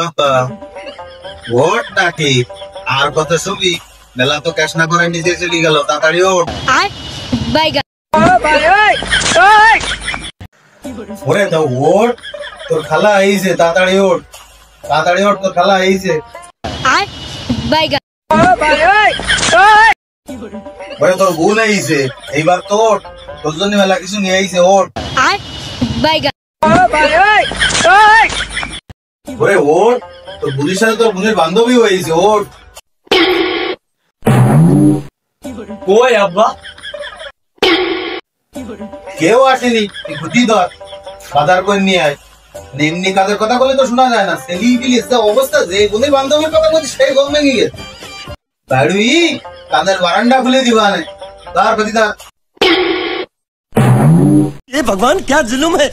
কথা ওঠ নাকি আর কথা শুবি মেলা তো ক্যাশ না করে নিজে চলে গেল তাড়াতাড়ি ওঠ ওরে তো ওঠ তোর খালা আইছে তাড়াতাড়ি ওঠ তোর খালা আইছে ওরে তোর বোন আইছে এইবার তো ওঠ তোর জন্য মেলা কিছু নিয়ে আইছে ওঠ ওরে ওঠ তোর বোনের সাথে তোর বোনের বান্ধবী হয়েছে ওঠ কই আব্বা কেউ আসেনি ঘুটি ধর বাজার করে নিয়ে আয় এমনি কাজের কথা বলে তো শোনা যায় না সেলি বিলিস অবস্থা যে বোনের বান্ধবীর কথা বলছি সেই ঘুম ভেঙে গেছে বাড়ি কাদের বারান্দা খুলে দিবা না তার প্রতি ये भगवान क्या जुलुम है।